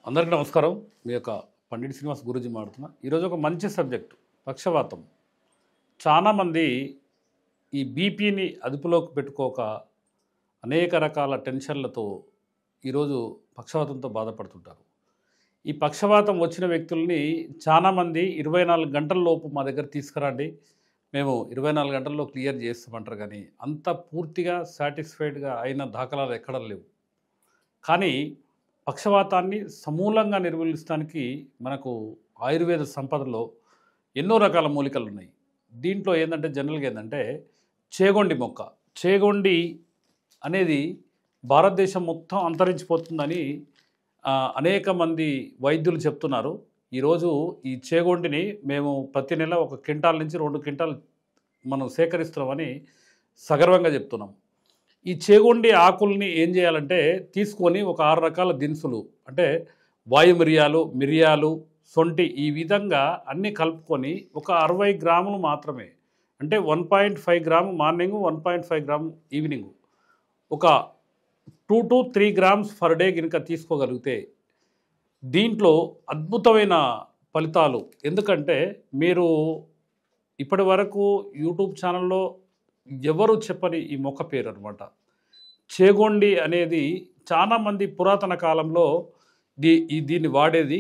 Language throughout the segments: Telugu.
అందరికీ నమస్కారం. మీ యొక్క పండిట్ శ్రీనివాస్ గురూజీ మాట్లాడుతున్నా. ఈరోజు ఒక మంచి సబ్జెక్ట్ పక్షవాతం. చాలామంది ఈ బీపీని అదుపులోకి పెట్టుకోక అనేక రకాల టెన్షన్లతో ఈరోజు పక్షవాతంతో బాధపడుతుంటారు. ఈ పక్షవాతం వచ్చిన వ్యక్తుల్ని చాలామంది 24 గంటల లోపు మా దగ్గర తీసుకురండి, మేము 24 గంటల్లో క్లియర్ చేస్తామంటారు. కానీ అంత పూర్తిగా సాటిస్ఫైడ్గా అయిన దాఖలాలు ఎక్కడ లేవు. కానీ పక్షవాతాన్ని సమూలంగా నిర్మూలించడానికి మనకు ఆయుర్వేద సంపదలో ఎన్నో రకాల మూలికలు ఉన్నాయి. దీంట్లో ఏంటంటే జనరల్గా ఏంటంటే చేగొండి మొక్క. చేగొండి అనేది భారతదేశం మొత్తం అంతరించిపోతుందని అనేక మంది వైద్యులు చెప్తున్నారు. ఈరోజు ఈ చేగొండిని మేము ప్రతి నెల 1 క్వింటాల్ నుంచి 2 క్వింటాల్ మనం సేకరిస్తున్నామని సగర్వంగా చెప్తున్నాం. ఈ చేగొండి ఆకుల్ని ఏం చేయాలంటే తీసుకొని ఒక 6 రకాల దినుసులు అంటే వాయు మిరియాలు, సొంటి ఈ విధంగా అన్నీ కలుపుకొని ఒక 60 గ్రాములు మాత్రమే, అంటే 1.5 గ్రాము మార్నింగ్, 1.5 గ్రాము ఈవినింగ్, ఒక 2 to 3 గ్రామ్స్ పర్ డే కనుక తీసుకోగలిగితే దీంట్లో అద్భుతమైన ఫలితాలు. ఎందుకంటే మీరు ఇప్పటి వరకు యూట్యూబ్ ఛానల్లో ఎవరు చెప్పని ఈ మొక్క పేరు అనమాట. చేగొండి అనేది చాలామంది పురాతన కాలంలో దీన్ని వాడేది.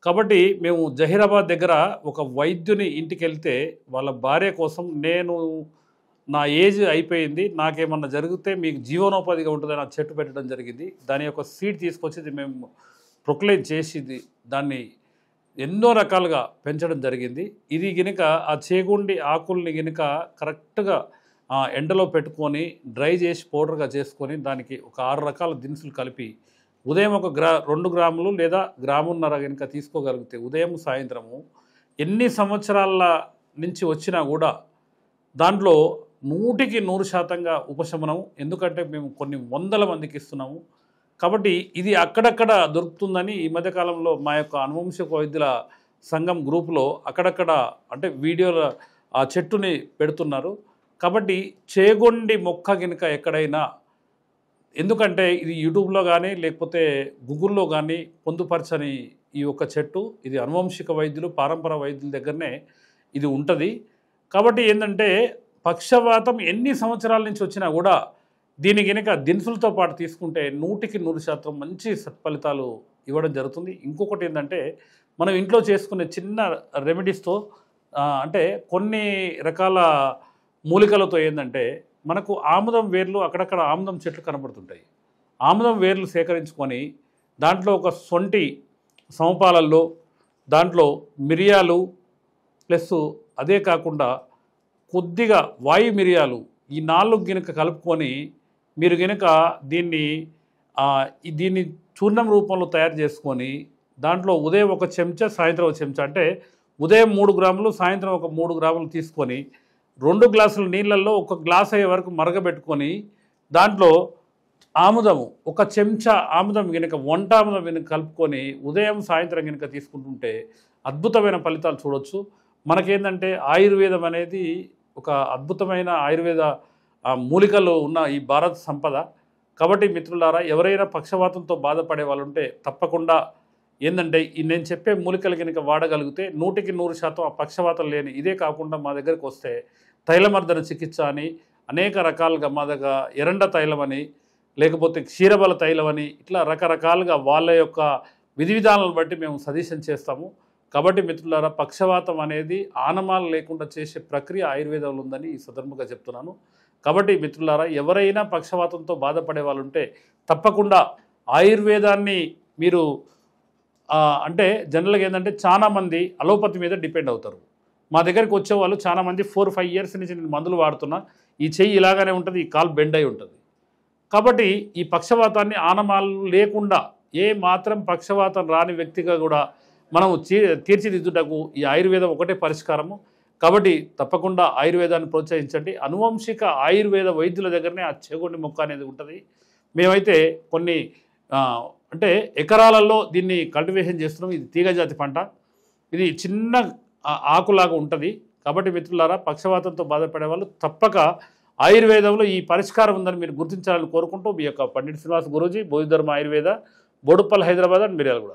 కాబట్టి మేము జహీరాబాద్ దగ్గర ఒక వైద్యుని ఇంటికి వెళ్తే వాళ్ళ భార్య కోసం నా ఏజ్ అయిపోయింది, నాకేమన్నా జరిగితే మీకు జీవనోపాధిగా ఉంటుందని ఆ చెట్టు పెట్టడం జరిగింది. దాని యొక్క సీడ్ తీసుకొచ్చి మేము ప్రొక్లేమ్ చేసి దాన్ని ఎన్నో రకాలుగా పెంచడం జరిగింది. ఇది గినక ఆ చేగొండి ఆకుల్ని గినక కరెక్ట్గా ఎండలో పెట్టుకొని డ్రై చేసి పౌడర్గా చేసుకొని దానికి ఒక 6 రకాల దినుసులు కలిపి ఉదయం 2 గ్రాములు లేదా 1.5 గ్రాములు కనుక తీసుకోగలిగితే ఉదయం సాయంత్రము ఎన్ని సంవత్సరాల నుంచి వచ్చినా కూడా దాంట్లో 100% ఉపశమనం. ఎందుకంటే మేము కొన్ని వందల మందికి ఇస్తున్నాము. కాబట్టి ఇది అక్కడక్కడ దొరుకుతుందని ఈ మధ్యకాలంలో మా యొక్క అనువంశిక వైద్యుల సంఘం గ్రూపులో అక్కడక్కడ అంటే వీడియోల ఆ చెట్టుని పెడుతున్నారు. కాబట్టి చేగొండి మొక్క కనుక ఎక్కడైనా, ఎందుకంటే ఇది యూట్యూబ్లో కానీ లేకపోతే గూగుల్లో కానీ పొందుపరచని ఈ యొక్క చెట్టు, ఇది అనువంశిక వైద్యులు పారంపర వైద్యుల దగ్గరనే ఇది ఉంటుంది. కాబట్టి ఏంటంటే పక్షవాతం ఎన్ని సంవత్సరాల నుంచి వచ్చినా కూడా దీని కనుక దినుసులతో పాటు తీసుకుంటే 100% మంచి సత్ఫలితాలు ఇవ్వడం జరుగుతుంది. ఇంకొకటి ఏంటంటే మనం ఇంట్లో చేసుకునే చిన్న రెమెడీస్తో అంటే కొన్ని రకాల మూలికలతో ఏంటంటే మనకు ఆముదం వేర్లు, అక్కడక్కడ ఆముదం చెట్లు కనబడుతుంటాయి. ఆముదం వేర్లు సేకరించుకొని దాంట్లో ఒక సొంటి సమపాలల్లో దాంట్లో మిరియాలు ప్లస్ అదే కాకుండా కొద్దిగా వాయు మిరియాలు ఈ 4 గినక కలుపుకొని మీరు గినక దీన్ని చూర్ణం రూపంలో తయారు చేసుకొని దాంట్లో ఉదయం 1 చెంచా సాయంత్రం 1 చెంచా, అంటే ఉదయం 3 గ్రాములు సాయంత్రం ఒక 3 గ్రాములు తీసుకొని 2 గ్లాసుల నీళ్ళల్లో 1 గ్లాస్ అయ్యే వరకు మరగబెట్టుకొని దాంట్లో ఆముదము 1 చెంచా ఆముదం కనుక వంట ఆముదం కనుక కలుపుకొని ఉదయం సాయంత్రం కనుక తీసుకుంటుంటే అద్భుతమైన ఫలితాలు చూడవచ్చు. మనకేంటంటే ఆయుర్వేదం అనేది ఒక అద్భుతమైన ఆయుర్వేద మూలికలు ఉన్న ఈ భారత సంపద. కాబట్టి మిత్రులారా, ఎవరైనా పక్షవాతంతో బాధపడే వాళ్ళు ఉంటే తప్పకుండా ఏంటంటే నేను చెప్పే మూలికలు కనుక వాడగలిగితే 100% ఆ పక్షవాతం లేని. ఇదే కాకుండా మా దగ్గరికి వస్తే తైలమర్దన చికిత్స అని అనేక రకాలుగా మా దగ్గర ఎరండ తైలం అని లేకపోతే క్షీరబల తైలం అని ఇట్లా రకరకాలుగా వాళ్ళ యొక్క విధి విధానాలను బట్టి మేము సజెషన్ చేస్తాము. కాబట్టి మిత్రులారా, పక్షవాతం అనేది ఆనమాలు లేకుండా చేసే ప్రక్రియ ఆయుర్వేదంలో ఉందని ఈ సందర్భంగా చెప్తున్నాను. కాబట్టి మిత్రులారా, ఎవరైనా పక్షవాతంతో బాధపడే వాళ్ళు ఉంటే తప్పకుండా ఆయుర్వేదాన్ని మీరు అంటే జనరల్గా ఏంటంటే చాలామంది అలోపతి మీద డిపెండ్ అవుతారు. మా దగ్గరికి వచ్చేవాళ్ళు చాలామంది 4-5 ఇయర్స్ నుంచి నేను మందులు వాడుతున్నా, ఈ చెయ్యి ఇలాగానే ఉంటుంది, ఈ కాలు బెండ్ అయి ఉంటుంది. కాబట్టి ఈ పక్షవాతాన్ని ఆనమాలు లేకుండా ఏ మాత్రం పక్షవాతం రాని వ్యక్తిగా కూడా మనం తీర్చిదిద్దుటకు ఈ ఆయుర్వేదం ఒకటే పరిష్కారము. కాబట్టి తప్పకుండా ఆయుర్వేదాన్ని ప్రోత్సహించండి. అనువంశిక ఆయుర్వేద వైద్యుల దగ్గరనే ఆ చేగొండి మొక్క అనేది ఉంటుంది. మేమైతే కొన్ని అంటే ఎకరాలలో దీన్ని కల్టివేషన్ చేస్తున్నాం. ఇది తీగజాతి పంట, ఇది చిన్న ఆకులాగా ఉంటుంది. కాబట్టి మిత్రులారా, పక్షవాతంతో బాధపడే వాళ్ళు తప్పక ఆయుర్వేదంలో ఈ పరిష్కారం ఉందని మీరు గుర్తించాలని కోరుకుంటూ మీ యొక్క పండిట్ శ్రీనివాస్ గురూజీ, బోధిధర్మ ఆయుర్వేద, బోడుప్పల్, హైదరాబాద్ అండ్ మిర్యాలగూడ.